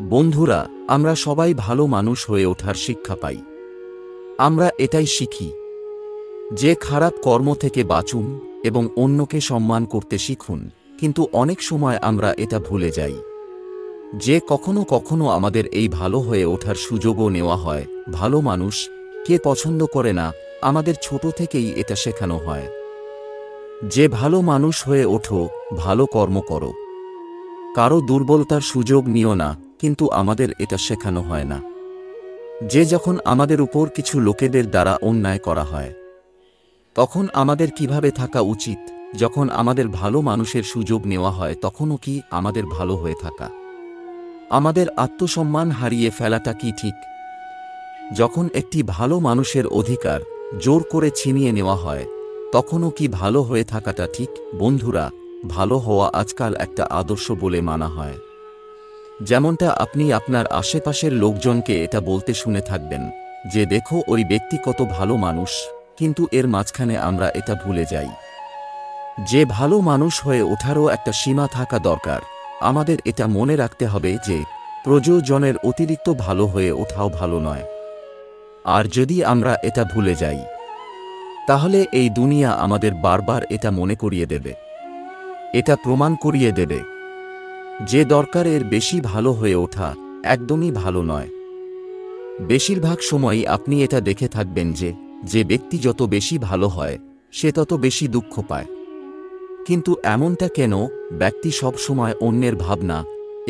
বন্ধুরা, আমরা সবাই ভালো মানুষ হয়ে ওঠার শিক্ষা পাই। আমরা এটাই শিখি যে খারাপ কর্ম থেকে বাঁচুন এবং অন্যকে সম্মান করতে শিখুন, কিন্তু অনেক সময় আমরা এটা ভুলে যাই যে কখনো কখনো আমাদের এই ভালো হয়ে ওঠার সুযোগও নেওয়া হয়। ভালো মানুষ কে পছন্দ করে না, আমাদের ছোট থেকেই এটা শেখানো হয় যে ভালো মানুষ হয়ে ওঠো, ভালো কর্ম করো, কারো দুর্বলতার সুযোগ নিও না। কিন্তু আমাদের এটা শেখানো হয় না যে যখন আমাদের উপর কিছু লোকেদের দ্বারা অন্যায় করা হয় তখন আমাদের কিভাবে থাকা উচিত। যখন আমাদের ভালো মানুষের সুযোগ নেওয়া হয় তখনও কি আমাদের ভালো হয়ে থাকা? আমাদের আত্মসম্মান হারিয়ে ফেলাটা কি ঠিক? যখন একটি ভালো মানুষের অধিকার জোর করে ছিনিয়ে নেওয়া হয় তখনও কি ভালো হয়ে থাকাটা ঠিক? বন্ধুরা, ভালো হওয়া আজকাল একটা আদর্শ বলে মানা হয়। যেমনটা আপনি আপনার আশেপাশের লোকজনকে এটা বলতে শুনে থাকবেন যে দেখো ওই ব্যক্তি কত ভালো মানুষ, কিন্তু এর মাঝখানে আমরা এটা ভুলে যাই যে ভালো মানুষ হয়ে ওঠারও একটা সীমা থাকা দরকার। আমাদের এটা মনে রাখতে হবে যে প্রয়োজনের অতিরিক্ত ভালো হয়ে ওঠাও ভালো নয়। আর যদি আমরা এটা ভুলে যাই তাহলে এই দুনিয়া আমাদের বারবার এটা মনে করিয়ে দেবে, এটা প্রমাণ করিয়ে দেবে যে দরকারের বেশি ভালো হয়ে ওঠা একদমই ভালো নয়। বেশিরভাগ সময়ই আপনি এটা দেখে থাকবেন যে যে ব্যক্তি যত বেশি ভালো হয় সে তত বেশি দুঃখ পায়। কিন্তু এমনটা কেন? ব্যক্তি সব সময় অন্যের ভাবনা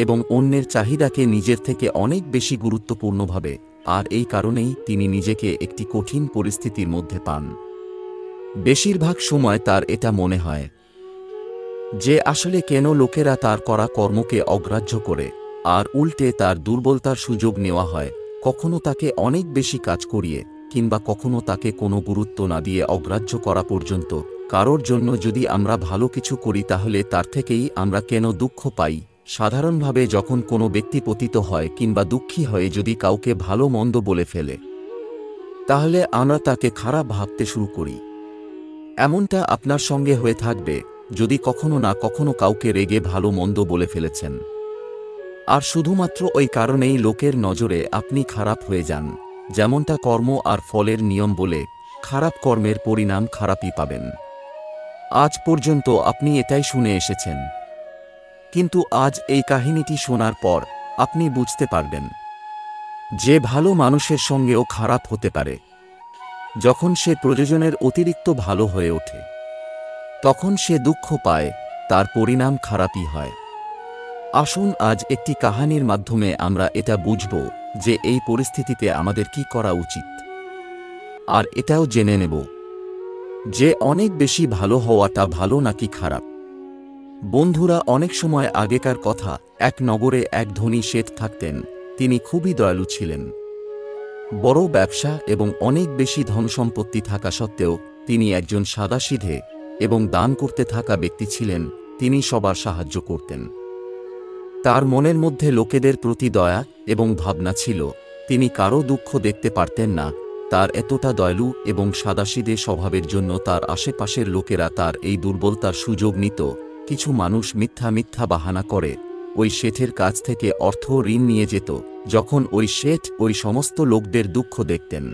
এবং অন্যের চাহিদাকে নিজের থেকে অনেক বেশি গুরুত্বপূর্ণ ভাবে, আর এই কারণেই তিনি নিজেকে একটি কঠিন পরিস্থিতির মধ্যে পান। বেশিরভাগ সময় তার এটা মনে হয় যে আসলে কেন লোকেরা তার করা কর্মকে অগ্রাহ্য করে, আর উল্টে তার দুর্বলতার সুযোগ নেওয়া হয়। কখনো তাকে অনেক বেশি কাজ করিয়ে কিংবা কখনো তাকে কোনো গুরুত্ব না দিয়ে অগ্রাহ্য করা পর্যন্ত। কারোর জন্য যদি আমরা ভালো কিছু করি তাহলে তার থেকেই আমরা কেন দুঃখ পাই? সাধারণভাবে যখন কোনো ব্যক্তি পতিত হয় কিংবা দুঃখী হয়ে যদি কাউকে ভালো মন্দ বলে ফেলে তাহলে আমরা তাকে খারাপ ভাবতে শুরু করি। এমনটা আপনার সঙ্গে হয়ে থাকবে যদি কখনো না কখনো কাউকে রেগে ভালো মন্দ বলে ফেলেছেন, আর শুধুমাত্র ওই কারণেই লোকের নজরে আপনি খারাপ হয়ে যান। যেমনটা কর্ম আর ফলের নিয়ম বলে, খারাপ কর্মের পরিণাম খারাপই পাবেন। আজ পর্যন্ত আপনি এটাই শুনে এসেছেন, কিন্তু আজ এই কাহিনীটি শোনার পর আপনি বুঝতে পারবেন যে ভালো মানুষের সঙ্গেও খারাপ হতে পারে। যখন সে প্রয়োজনের অতিরিক্ত ভালো হয়ে ওঠে তখন সে দুঃখ পায়, তার পরিণাম খারাপই হয়। আসুন আজ একটি কাহিনীর মাধ্যমে আমরা এটা বুঝব যে এই পরিস্থিতিতে আমাদের কি করা উচিত, আর এটাও জেনে নেব যে অনেক বেশি ভালো হওয়াটা ভালো নাকি খারাপ। বন্ধুরা, অনেক সময় আগেকার কথা, এক নগরে এক ধনী শেঠ থাকতেন। তিনি খুবই দয়ালু ছিলেন। বড় ব্যবসা এবং অনেক বেশি ধনসম্পত্তি থাকা সত্ত্বেও তিনি একজন সাদাসিধে এবং দান করতে থাকা ব্যক্তি ছিলেন। তিনি সবার সাহায্য করতেন। তার মনের মধ্যে লোকেদের প্রতি দয়া এবং ভাবনা ছিল। তিনি কারো দুঃখ দেখতে পারতেন না। তার এতটা দয়ালু এবং সাদাসিধে স্বভাবের জন্য তার আশেপাশের লোকেরা তার এই দুর্বলতার সুযোগ নিত। কিছু মানুষ মিথ্যা মিথ্যা বাহানা করে ওই শেঠের কাছ থেকে অর্থ ঋণ নিয়ে যেত। যখন ওই শেঠ ওই সমস্ত লোকদের দুঃখ দেখতেন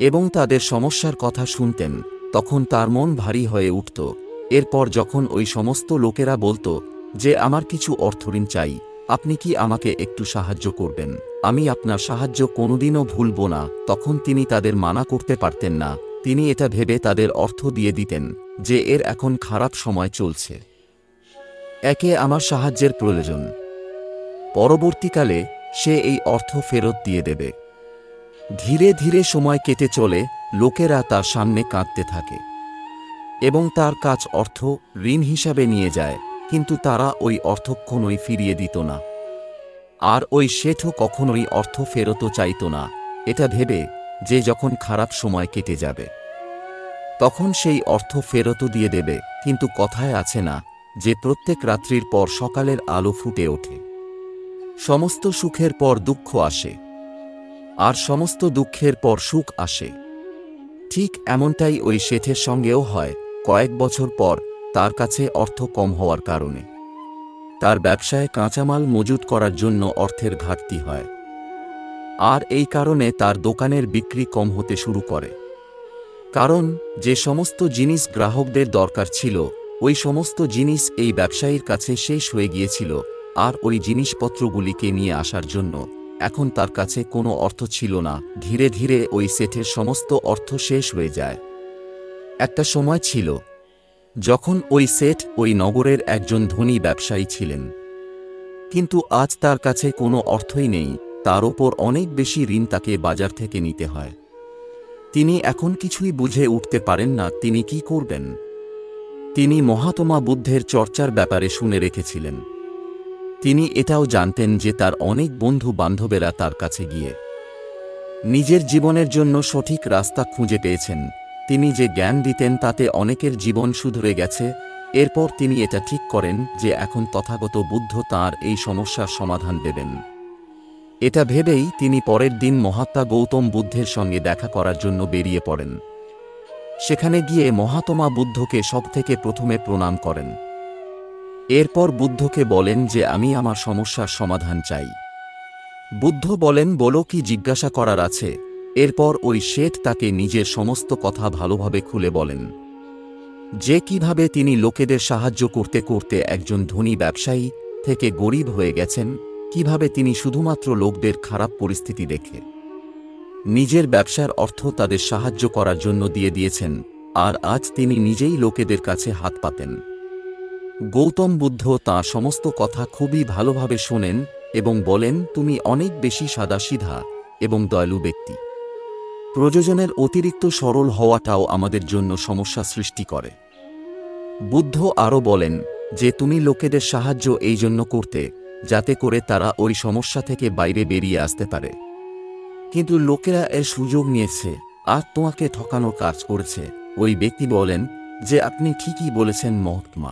এবং তাদের সমস্যার কথা শুনতেন তখন তার মন ভারী হয়ে উঠত। এরপর যখন ওই সমস্ত লোকেরা বলতো যে আমার কিছু অর্থঋণ চাই, আপনি কি আমাকে একটু সাহায্য করবেন? আমি আপনার সাহায্য কোনোদিনও ভুলব না। তখন তিনি তাদের মানা করতে পারতেন না। তিনি এটা ভেবে তাদের অর্থ দিয়ে দিতেন যে এর এখন খারাপ সময় চলছে, একে আমার সাহায্যের প্রয়োজন। পরবর্তীকালে সে এই অর্থ ফেরত দিয়ে দেবে। ধীরে ধীরে সময় কেটে চলে, লোকেরা তার সামনে কাঁদতে থাকে এবং তার কাছ অর্থ ঋণ হিসাবে নিয়ে যায়, কিন্তু তারা ওই অর্থ কখনোই ফিরিয়ে দিত না। আর ওই শেঠও কখনোই অর্থ ফেরতও চাইত না, এটা ভেবে যে যখন খারাপ সময় কেটে যাবে তখন সেই অর্থ ফেরতও দিয়ে দেবে। কিন্তু কথায় আছে না যে প্রত্যেক রাত্রির পর সকালের আলো ফুটে ওঠে। সমস্ত সুখের পর দুঃখ আসে, আর সমস্ত দুঃখের পর সুখ আসে। ঠিক এমনটাই ওই শেঠের সঙ্গেও হয়। কয়েক বছর পর তার কাছে অর্থ কম হওয়ার কারণে তার ব্যবসায় কাঁচামাল মজুত করার জন্য অর্থের ঘাটতি হয়, আর এই কারণে তার দোকানের বিক্রি কম হতে শুরু করে। কারণ যে সমস্ত জিনিস গ্রাহকদের দরকার ছিল, ওই সমস্ত জিনিস এই ব্যবসায়ীর কাছে শেষ হয়ে গিয়েছিল, আর ওই জিনিসপত্রগুলিকে নিয়ে আসার জন্য এখন তার কাছে কোনো অর্থ ছিল না। ধীরে ধীরে ওই সেটের সমস্ত অর্থ শেষ হয়ে যায়। একটা সময় ছিল যখন ওই সেট ওই নগরের একজন ধনী ব্যবসায়ী ছিলেন, কিন্তু আজ তার কাছে কোনো অর্থই নেই, তার ওপর অনেক বেশি ঋণ তাকে বাজার থেকে নিতে হয়। তিনি এখন কিছুই বুঝে উঠতে পারেন না তিনি কি করবেন। তিনি মহাত্মা বুদ্ধের চর্চার ব্যাপারে শুনে রেখেছিলেন। তিনি এটাও জানতেন যে তার অনেক বন্ধু বান্ধবেরা তার কাছে গিয়ে নিজের জীবনের জন্য সঠিক রাস্তা খুঁজে পেয়েছেন। তিনি যে জ্ঞান দিতেন তাতে অনেকের জীবন শুধরে গেছে। এরপর তিনি এটা ঠিক করেন যে এখন তথাগত বুদ্ধ তাঁর এই সমস্যার সমাধান দেবেন। এটা ভেবেই তিনি পরের দিন মহাত্মা গৌতম বুদ্ধের সঙ্গে দেখা করার জন্য বেরিয়ে পড়েন। সেখানে গিয়ে মহাত্মা বুদ্ধকে সবথেকে প্রথমে প্রণাম করেন। এরপর বুদ্ধকে বলেন যে আমি আমার সমস্যার সমাধান চাই। বুদ্ধ বলেন, বলো কি জিজ্ঞাসা করার আছে। এরপর ওই শেঠ তাকে নিজের সমস্ত কথা ভালোভাবে খুলে বলেন, যে কিভাবে তিনি লোকেদের সাহায্য করতে করতে একজন ধনী ব্যবসায়ী থেকে গরিব হয়ে গেছেন, কিভাবে তিনি শুধুমাত্র লোকদের খারাপ পরিস্থিতি দেখে নিজের ব্যবসার অর্থ তাদের সাহায্য করার জন্য দিয়ে দিয়েছেন, আর আজ তিনি নিজেই লোকেদের কাছে হাত পাতেন। গৌতম বুদ্ধ তাঁর সমস্ত কথা খুবই ভালোভাবে শোনেন এবং বলেন, তুমি অনেক বেশি সাদাসিধা এবং দয়ালু ব্যক্তি। প্রয়োজনের অতিরিক্ত সরল হওয়াটাও আমাদের জন্য সমস্যা সৃষ্টি করে। বুদ্ধ আরও বলেন যে তুমি লোকেদের সাহায্য এই জন্য করতে যাতে করে তারা ওই সমস্যা থেকে বাইরে বেরিয়ে আসতে পারে, কিন্তু লোকেরা এর সুযোগ নিয়েছে আর তোমাকে ঠকানোর কাজ করেছে। ওই ব্যক্তি বলেন যে আপনি ঠিকই বলেছেন মহাত্মা,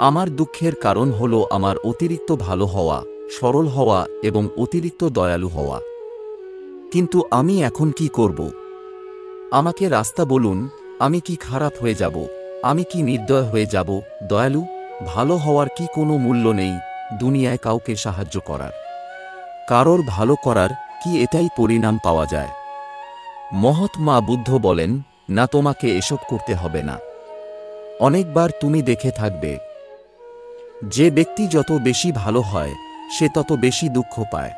আমার দুঃখের কারণ হলো আমার অতিরিক্ত ভালো হওয়া, সরল হওয়া এবং অতিরিক্ত দয়ালু হওয়া। কিন্তু আমি এখন কি করব? আমাকে রাস্তা বলুন। আমি কি খারাপ হয়ে যাব? আমি কি নির্দয় হয়ে যাব? দয়ালু, ভালো হওয়ার কি কোনো মূল্য নেই দুনিয়ায়? কাউকে সাহায্য করার, কারোর ভালো করার কি এটাই পরিণাম পাওয়া যায়? মহাত্মা বুদ্ধ বলেন, না, তোমাকে এসব করতে হবে না। অনেকবার তুমি দেখে থাকবে যে ব্যক্তি যত বেশি ভালো হয় সে তত বেশি দুঃখ পায়।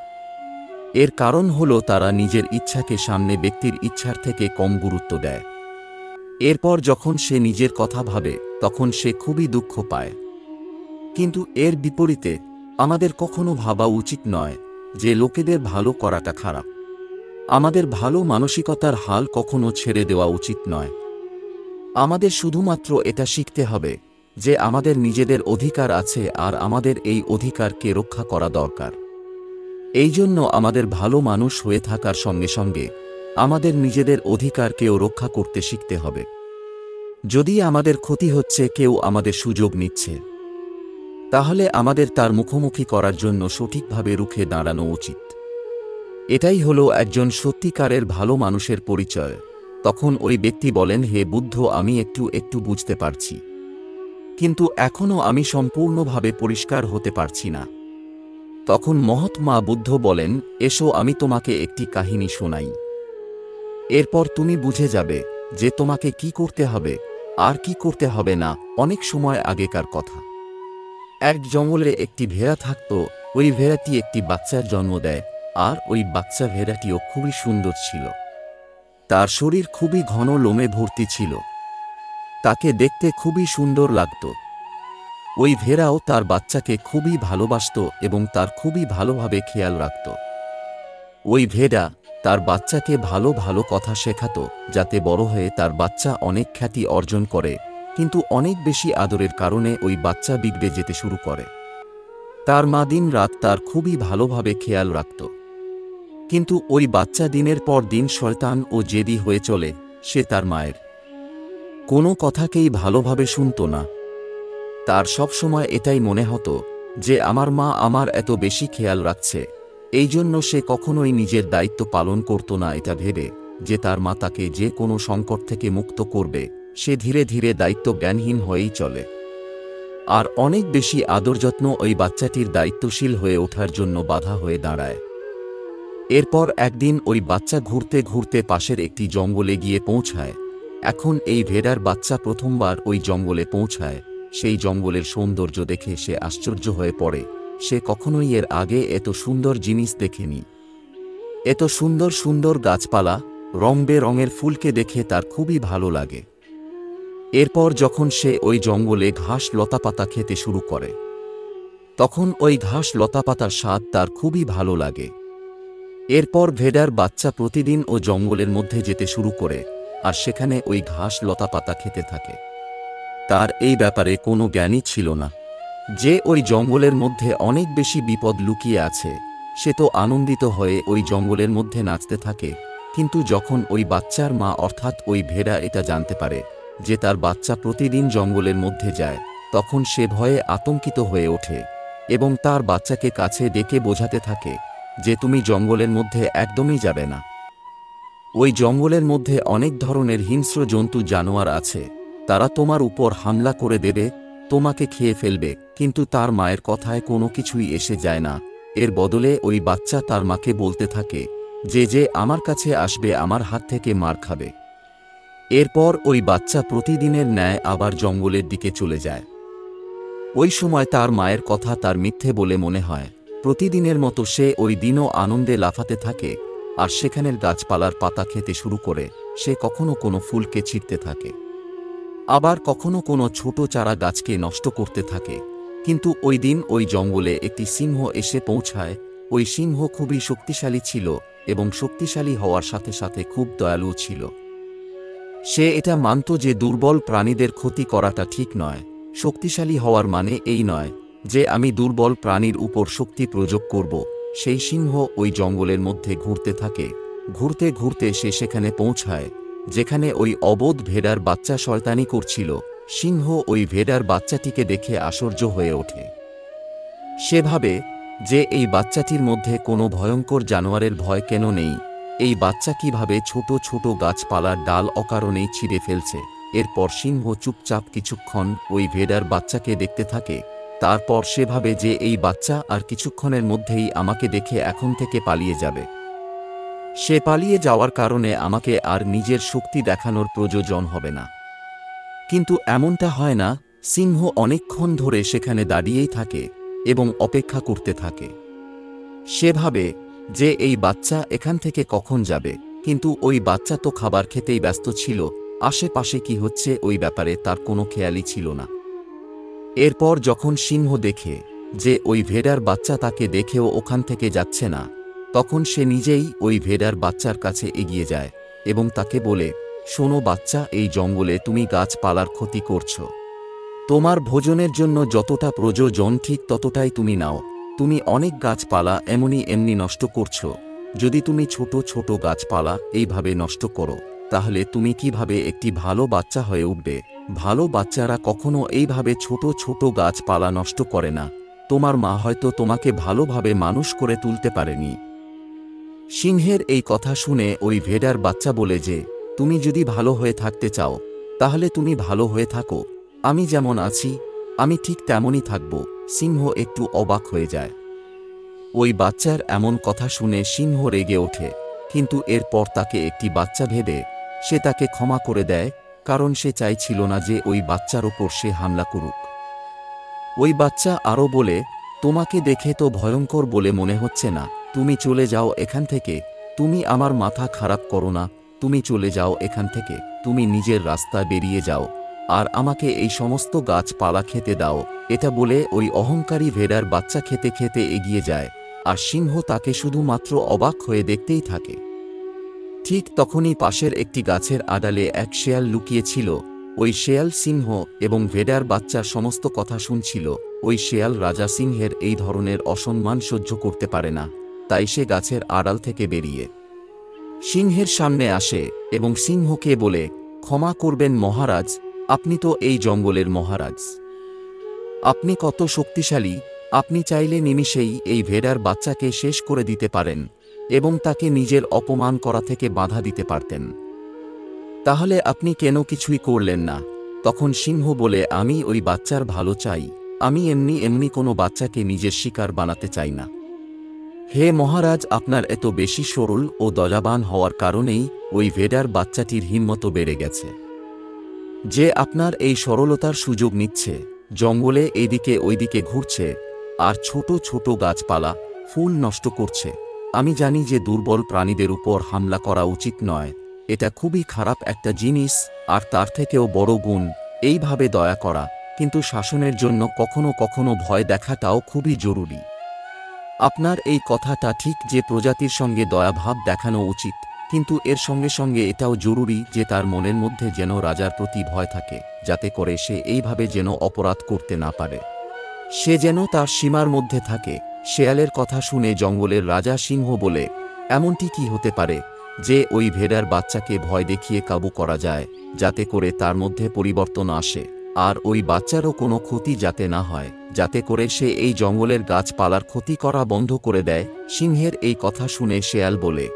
এর কারণ হলো তারা নিজের ইচ্ছাকে সামনে ব্যক্তির ইচ্ছার থেকে কম গুরুত্ব দেয়। এরপর যখন সে নিজের কথা ভাবে তখন সে খুবই দুঃখ পায়। কিন্তু এর বিপরীতে আমাদের কখনো ভাবা উচিত নয় যে লোকেদের ভালো করাটা খারাপ। আমাদের ভালো মানসিকতার হাল কখনো ছেড়ে দেওয়া উচিত নয়। আমাদের শুধুমাত্র এটা শিখতে হবে যে আমাদের নিজেদের অধিকার আছে আর আমাদের এই অধিকারকে রক্ষা করা দরকার। এই জন্য আমাদের ভালো মানুষ হয়ে থাকার সঙ্গে সঙ্গে আমাদের নিজেদের অধিকারকেও রক্ষা করতে শিখতে হবে। যদি আমাদের ক্ষতি হচ্ছে, কেউ আমাদের সুযোগ নিচ্ছে, তাহলে আমাদের তার মুখোমুখি করার জন্য সঠিকভাবে রুখে দাঁড়ানো উচিত। এটাই হলো একজন সত্যিকারের ভালো মানুষের পরিচয়। তখন ওই ব্যক্তি বলেন, হে বুদ্ধ, আমি একটু একটু বুঝতে পারছি, কিন্তু এখনও আমি সম্পূর্ণভাবে পরিষ্কার হতে পারছি না। তখন মহাত্মা বুদ্ধ বলেন, এসো আমি তোমাকে একটি কাহিনী শোনাই। এরপর তুমি বুঝে যাবে যে তোমাকে কি করতে হবে আর কি করতে হবে না। অনেক সময় আগেকার কথা। এক জঙ্গলে একটি ভেড়া থাকত। ওই ভেড়াটি একটি বাচ্চার জন্ম দেয়, আর ওই বাচ্চা ভেড়াটিও খুবই সুন্দর ছিল। তার শরীর খুবই ঘন লোমে ভর্তি ছিল, তাকে দেখতে খুবই সুন্দর লাগত। ওই ভেড়াও তার বাচ্চাকে খুবই ভালোবাসত এবং তার খুবই ভালোভাবে খেয়াল রাখত। ওই ভেড়া তার বাচ্চাকে ভালো ভালো কথা শেখাত যাতে বড় হয়ে তার বাচ্চা অনেক খ্যাতি অর্জন করে, কিন্তু অনেক বেশি আদরের কারণে ওই বাচ্চা বিগড়ে যেতে শুরু করে। তার মা দিন রাত তার খুবই ভালোভাবে খেয়াল রাখত, কিন্তু ওই বাচ্চা দিনের পর দিন শয়তান ও জেদি হয়ে চলে। সে তার মায়ের কোনো কথাকেই ভালোভাবে শুনত না। তার সবসময় এটাই মনে হতো যে আমার মা আমার এত বেশি খেয়াল রাখছে, এই জন্য সে কখনোই নিজের দায়িত্ব পালন করত না। এটা ভেবে যে তার মা তাকে যে কোনো সংকট থেকে মুক্ত করবে, সে ধীরে ধীরে দায়িত্ব জ্ঞানহীন হয়েই চলে। আর অনেক বেশি আদর যত্ন ওই বাচ্চাটির দায়িত্বশীল হয়ে ওঠার জন্য বাধা হয়ে দাঁড়ায়। এরপর একদিন ওই বাচ্চা ঘুরতে ঘুরতে পাশের একটি জঙ্গলে গিয়ে পৌঁছায়। এখন এই ভেড়ার বাচ্চা প্রথমবার ওই জঙ্গলে পৌঁছায়। সেই জঙ্গলের সৌন্দর্য দেখে সে আশ্চর্য হয়ে পড়ে। সে কখনোই এর আগে এত সুন্দর জিনিস দেখেনি। এত সুন্দর সুন্দর গাছপালা, রং বেরঙের ফুলকে দেখে তার খুবই ভালো লাগে। এরপর যখন সে ওই জঙ্গলে ঘাস লতাপাতা খেতে শুরু করে, তখন ওই ঘাস লতাপাতার স্বাদ তার খুবই ভালো লাগে। এরপর ভেড়ার বাচ্চা প্রতিদিন ও জঙ্গলের মধ্যে যেতে শুরু করে আর সেখানে ওই ঘাস লতাপাতা খেতে থাকে। তার এই ব্যাপারে কোনো জ্ঞানই ছিল না যে ওই জঙ্গলের মধ্যে অনেক বেশি বিপদ লুকিয়ে আছে। সে তো আনন্দিত হয়ে ওই জঙ্গলের মধ্যে নাচতে থাকে। কিন্তু যখন ওই বাচ্চার মা অর্থাৎ ওই ভেড়া এটা জানতে পারে যে তার বাচ্চা প্রতিদিন জঙ্গলের মধ্যে যায়, তখন সে ভয়ে আতঙ্কিত হয়ে ওঠে এবং তার বাচ্চাকে কাছে ডেকে বোঝাতে থাকে যে তুমি জঙ্গলের মধ্যে একদমই যাবে না। ওই জঙ্গলের মধ্যে অনেক ধরনের হিংস্র জন্তু জানোয়ার আছে, তারা তোমার উপর হামলা করে দেবে, তোমাকে খেয়ে ফেলবে। কিন্তু তার মায়ের কথায় কোনো কিছুই এসে যায় না। এর বদলে ওই বাচ্চা তার মাকে বলতে থাকে যে যে আমার কাছে আসবে আমার হাত থেকে মার খাবে। এরপর ওই বাচ্চা প্রতিদিনের ন্যায় আবার জঙ্গলের দিকে চলে যায়। ওই সময় তার মায়ের কথা তার মিথ্যে বলে মনে হয়। প্রতিদিনের মতো সে ওই দিনও আনন্দে লাফাতে থাকে আর সেখানের গাছপালার পাতা খেতে শুরু করে। সে কখনো কোনো ফুলকে ছিঁড়তে থাকে, আবার কখনো কোনো ছোট চারা গাছকে নষ্ট করতে থাকে। কিন্তু ওই দিন ওই জঙ্গলে একটি সিংহ এসে পৌঁছায়। ওই সিংহ খুবই শক্তিশালী ছিল এবং শক্তিশালী হওয়ার সাথে সাথে খুব দয়ালু ছিল। সে এটা মানত যে দুর্বল প্রাণীদের ক্ষতি করাটা ঠিক নয়। শক্তিশালী হওয়ার মানে এই নয় যে আমি দুর্বল প্রাণীর উপর শক্তি প্রয়োগ করব। সেই সিংহ ওই জঙ্গলের মধ্যে ঘুরতে থাকে। ঘুরতে ঘুরতে সে সেখানে পৌঁছায় যেখানে ওই অবোধ ভেড়ার বাচ্চা শয়তানি করছিল। সিংহ ওই ভেড়ার বাচ্চাটিকে দেখে আশ্চর্য হয়ে ওঠে। সে ভাবে যে এই বাচ্চাটির মধ্যে কোনো ভয়ঙ্কর জানোয়ারের ভয় কেন নেই। এই বাচ্চা কিভাবে ছোট ছোট গাছপালার ডাল অকারণেই ছিঁড়ে ফেলছে। এরপর সিংহ চুপচাপ কিছুক্ষণ ওই ভেড়ার বাচ্চাকে দেখতে থাকে। তারপর সে ভাবে যে এই বাচ্চা আর কিছুক্ষণের মধ্যেই আমাকে দেখে এখন থেকে পালিয়ে যাবে। সে পালিয়ে যাওয়ার কারণে আমাকে আর নিজের শক্তি দেখানোর প্রয়োজন হবে না। কিন্তু এমনটা হয় না। সিংহ অনেকক্ষণ ধরে সেখানে দাঁড়িয়েই থাকে এবং অপেক্ষা করতে থাকে। সে ভাবে যে এই বাচ্চা এখান থেকে কখন যাবে। কিন্তু ওই বাচ্চা তো খাবার খেতেই ব্যস্ত ছিল, আশেপাশে কি হচ্ছে ওই ব্যাপারে তার কোনো খেয়ালই ছিল না। এরপর যখন সিংহ দেখে যে ওই ভেড়ার বাচ্চা তাকে দেখেও ওখান থেকে যাচ্ছে না, তখন সে নিজেই ওই ভেড়ার বাচ্চার কাছে এগিয়ে যায় এবং তাকে বলে, শোনো বাচ্চা, এই জঙ্গলে তুমি গাছপালার ক্ষতি করছো। তোমার ভোজনের জন্য যতটা প্রয়োজন ঠিক ততটাই তুমি নাও। তুমি অনেক গাছপালা এমনি নষ্ট করছো। যদি তুমি ছোট ছোট গাছপালা এইভাবে নষ্ট করো, তাহলে তুমি কিভাবে একটি ভালো বাচ্চা হয়ে উঠবে? ভালো বাচ্চারা কখনো এইভাবে ছোট ছোট গাছপালা নষ্ট করে না। তোমার মা হয়তো তোমাকে ভালোভাবে মানুষ করে তুলতে পারেনি। সিংহের এই কথা শুনে ওই ভেড়ার বাচ্চা বলে যে, তুমি যদি ভালো হয়ে থাকতে চাও তাহলে তুমি ভালো হয়ে থাকো। আমি যেমন আছি আমি ঠিক তেমনই থাকব। সিংহ একটু অবাক হয়ে যায়। ওই বাচ্চার এমন কথা শুনে সিংহ রেগে ওঠে, কিন্তু এরপর তাকে একটি বাচ্চা ভেবে সে তাকে ক্ষমা করে দেয়, কারণ সে চাইছিল না যে ওই বাচ্চার ওপর সে হামলা করুক। ওই বাচ্চা আরও বলে, তোমাকে দেখে তো ভয়ঙ্কর বলে মনে হচ্ছে না। তুমি চলে যাও এখান থেকে। তুমি আমার মাথা খারাপ করো না। তুমি চলে যাও এখান থেকে। তুমি নিজের রাস্তায় বেরিয়ে যাও আর আমাকে এই সমস্ত গাছপালা খেতে দাও। এটা বলে ওই অহংকারী ভেড়ার বাচ্চা খেতে খেতে এগিয়ে যায় আর সিংহ তাকে শুধুমাত্র অবাক হয়ে দেখতেই থাকে। ঠিক তখনই পাশের একটি গাছের আড়ালে এক শেয়াল লুকিয়ে ছিল। ওই শেয়াল সিংহ এবং ভেড়ার বাচ্চার সমস্ত কথা শুনছিল। ওই শেয়াল রাজা সিংহের এই ধরনের অসম্মান সহ্য করতে পারে না, তাই সে গাছের আড়াল থেকে বেরিয়ে সিংহের সামনে আসে এবং সিংহকে বলে, ক্ষমা করবেন মহারাজ, আপনি তো এই জঙ্গলের মহারাজ। আপনি কত শক্তিশালী। আপনি চাইলে নিমিষেই এই ভেড়ার বাচ্চাকে শেষ করে দিতে পারেন এবং তাকে নিজের অপমান করা থেকে বাধা দিতে পারতেন। তাহলে আপনি কেন কিছুই করলেন না? তখন সিংহ বলে, আমি ওই বাচ্চার ভালো চাই, আমি এমনি এমনি কোনো বাচ্চাকে নিজের শিকার বানাতে চাই না। হে মহারাজ, আপনার এত বেশি সরল ও দয়াবান হওয়ার কারণেই ওই ভেড়ার বাচ্চাটির হিম্মত বেড়ে গেছে, যে আপনার এই সরলতার সুযোগ নিচ্ছে, জঙ্গলে এইদিকে ওইদিকে ঘুরছে আর ছোট ছোট গাছপালা ফুল নষ্ট করছে। আমি জানি যে দুর্বল প্রাণীদের উপর হামলা করা উচিত নয়, এটা খুবই খারাপ একটা জিনিস, আর তার থেকেও বড় গুণ এইভাবে দয়া করা, কিন্তু শাসনের জন্য কখনো কখনো ভয় দেখাটাও খুবই জরুরি। আপনার এই কথাটা ঠিক যে প্রজাতির সঙ্গে দয়াভাব দেখানো উচিত, কিন্তু এর সঙ্গে সঙ্গে এটাও জরুরি যে তার মনের মধ্যে যেন রাজার প্রতি ভয় থাকে, যাতে করে সে এইভাবে যেন অপরাধ করতে না পারে, সে যেন তার সীমার মধ্যে থাকে। শেয়ালের কথা শুনে জঙ্গলের রাজা সিংহ বলে, এমনটি কি হতে পারে যে ওই ভেড়ার বাচ্চাকে ভয় দেখিয়ে কাবু করা যায়, যাতে করে তার মধ্যে পরিবর্তন আসে, আর ওই বাচ্চারও কোনো ক্ষতি যাতে না হয়, যাতে করে সে এই জঙ্গলের গাছপালার ক্ষতি করা বন্ধ করে দেয়। সিংহের এই কথা শুনে শেয়াল বলে,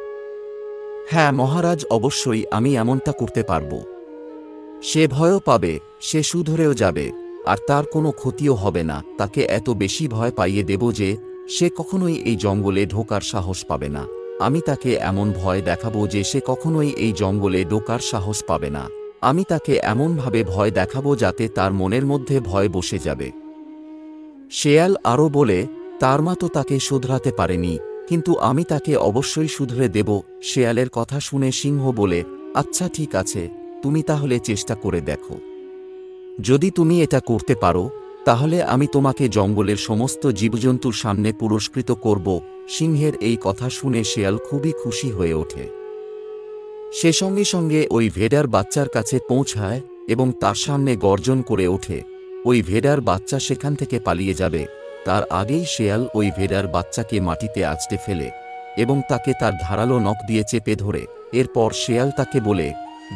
হ্যাঁ মহারাজ, অবশ্যই আমি এমনটা করতে পারব। সে ভয়ও পাবে, সে শুধরেও যাবে, আর তার কোনো ক্ষতিও হবে না। তাকে এত বেশি ভয় পাইয়ে দেব যে সে কখনোই এই জঙ্গলে ঢোকার সাহস পাবে না। আমি তাকে এমন ভয় দেখাবো যে সে কখনোই এই জঙ্গলে ঢোকার সাহস পাবে না। আমি তাকে এমনভাবে ভয় দেখাবো যাতে তার মনের মধ্যে ভয় বসে যাবে। শেয়াল আরও বলে, তার মা তো তাকে শুধরাতে পারেনি, কিন্তু আমি তাকে অবশ্যই শুধরে দেব। শেয়ালের কথা শুনে সিংহ বলে, আচ্ছা ঠিক আছে, তুমি তাহলে চেষ্টা করে দেখো। যদি তুমি এটা করতে পারো, তাহলে আমি তোমাকে জঙ্গলের সমস্ত জীবজন্তুর সামনে পুরস্কৃত করব। সিংহের এই কথা শুনে শেয়াল খুবই খুশি হয়ে ওঠে। সে সঙ্গে সঙ্গে ওই ভেড়ার বাচ্চার কাছে পৌঁছায় এবং তার সামনে গর্জন করে ওঠে। ওই ভেড়ার বাচ্চা সেখান থেকে পালিয়ে যাবে, তার আগেই শেয়াল ওই ভেড়ার বাচ্চাকে মাটিতে আঁচড়ে ফেলে এবং তাকে তার ধারালো নখ দিয়ে চেপে ধরে। এরপর শেয়াল তাকে বলে,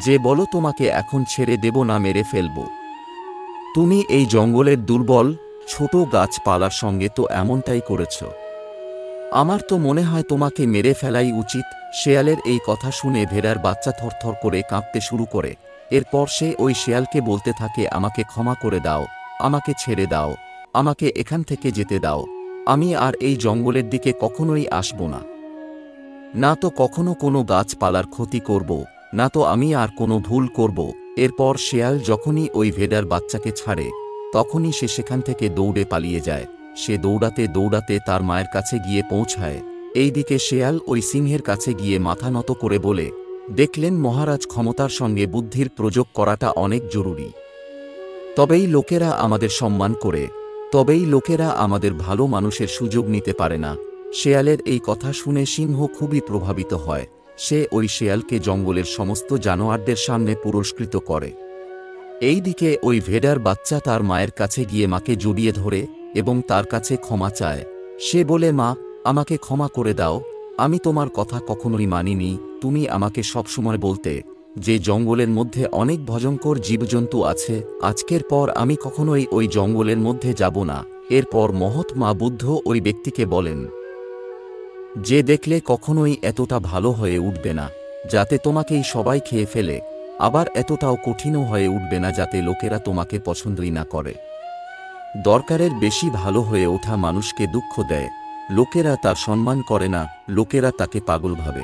যে বলো তোমাকে এখন ছেড়ে দেব না মেরে ফেলব? তুমি এই জঙ্গলের দুর্বল ছোট গাছপালার সঙ্গে তো এমনটাই করেছ, আমার তো মনে হয় তোমাকে মেরে ফেলাই উচিত। শেয়ালের এই কথা শুনে ভেড়ার বাচ্চা থরথর করে কাঁপতে শুরু করে। এরপর সে ওই শেয়ালকে বলতে থাকে, আমাকে ক্ষমা করে দাও, আমাকে ছেড়ে দাও, আমাকে এখান থেকে যেতে দাও, আমি আর এই জঙ্গলের দিকে কখনোই আসব না। না তো কখনো কোনো গাছপালার ক্ষতি করব, না তো আমি আর কোনো ভুল করব। এরপর শেয়াল যখনই ওই ভেড়ার বাচ্চাকে ছাড়ে, তখনই সে সেখান থেকে দৌড়ে পালিয়ে যায়। সে দৌড়াতে দৌড়াতে তার মায়ের কাছে গিয়ে পৌঁছায়। এইদিকে শেয়াল ওই সিংহের কাছে গিয়ে মাথা নত করে বলে, দেখলেন মহারাজ, ক্ষমতার সঙ্গে বুদ্ধির প্রয়োগ করাটা অনেক জরুরি, তবেই লোকেরা আমাদের সম্মান করে, তবেই লোকেরা আমাদের ভালো মানুষের সুযোগ নিতে পারে না। শেয়ালের এই কথা শুনে সিংহ খুবই প্রভাবিত হয়। সে ওই শেয়ালকে জঙ্গলের সমস্ত জানোয়ারদের সামনে পুরস্কৃত করে। এইদিকে ওই ভেড়ার বাচ্চা তার মায়ের কাছে গিয়ে মাকে জড়িয়ে ধরে এবং তার কাছে ক্ষমা চায়। সে বলে, মা, আমাকে ক্ষমা করে দাও, আমি তোমার কথা কখনোই মানিনি। তুমি আমাকে সবসময় বলতে যে জঙ্গলের মধ্যে অনেক ভয়ঙ্কর জীবজন্তু আছে, আজকের পর আমি কখনোই ওই জঙ্গলের মধ্যে যাব না। এরপর মহাত্মা বুদ্ধ ওই ব্যক্তিকে বলেন, যে দেখলে কখনোই এতটা ভালো হয়ে উঠবে না যাতে তোমাকেই সবাই খেয়ে ফেলে, আবার এতটাও কঠিনও হয়ে উঠবে না যাতে লোকেরা তোমাকে পছন্দই না করে। দরকারের বেশি ভালো হয়ে ওঠা মানুষকে দুঃখ দেয়, লোকেরা তার সম্মান করে না, লোকেরা তাকে পাগল ভাবে।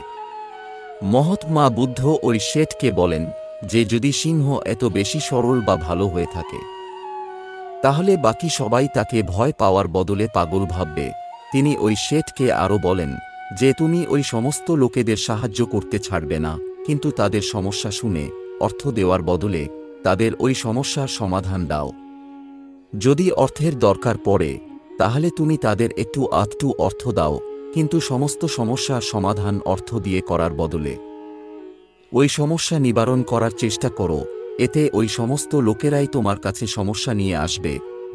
মহাত্মা বুদ্ধ ওই শেঠকে বলেন যে যদি সিংহ এত বেশি সরল বা ভালো হয়ে থাকে, তাহলে বাকি সবাই তাকে ভয় পাওয়ার বদলে পাগল ভাববে। তিনি ওই শেঠকে আরও বলেন যে তুমি ওই সমস্ত লোকেদের সাহায্য করতে ছাড়বে না, কিন্তু তাদের সমস্যা শুনে অর্থ দেওয়ার বদলে তাদের ওই সমস্যার সমাধান দাও। যদি অর্থের দরকার পড়ে, তাহলে তুমি তাদের একটু আধটু অর্থ দাও, কিন্তু সমস্ত সমস্যার সমাধান অর্থ দিয়ে করার বদলে ওই সমস্যা নিবারণ করার চেষ্টা করো। এতে ওই সমস্ত লোকেরাই তোমার কাছে সমস্যা নিয়ে আসবে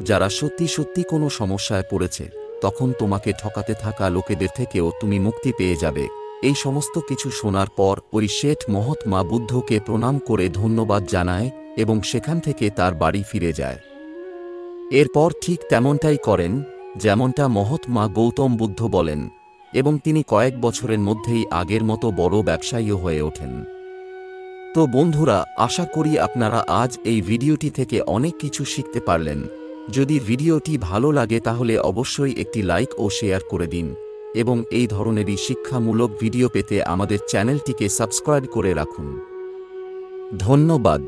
যারা সত্যি সত্যি কোনো সমস্যায় পড়েছে। তখন তোমাকে ঠকাতে থাকা লোকেদের থেকেও তুমি মুক্তি পেয়ে যাবে। এই সমস্ত কিছু শোনার পর ওই শেঠ মহাত্মা বুদ্ধকে প্রণাম করে ধন্যবাদ জানায় এবং সেখান থেকে তার বাড়ি ফিরে যায়। এরপর ঠিক তেমনটাই করেন যেমনটা মহাত্মা গৌতম বুদ্ধ বলেন, এবং তিনি কয়েক বছরের মধ্যেই আগের মতো বড় ব্যবসায়ী হয়ে ওঠেন। তো বন্ধুরা, আশা করি আপনারা আজ এই ভিডিওটি থেকে অনেক কিছু শিখতে পারলেন। যদি ভিডিওটি ভালো লাগে তাহলে অবশ্যই একটি লাইক ও শেয়ার করে দিন এবং এই ধরনেরই শিক্ষামূলক ভিডিও পেতে আমাদের চ্যানেলটিকে সাবস্ক্রাইব করে রাখুন। ধন্যবাদ।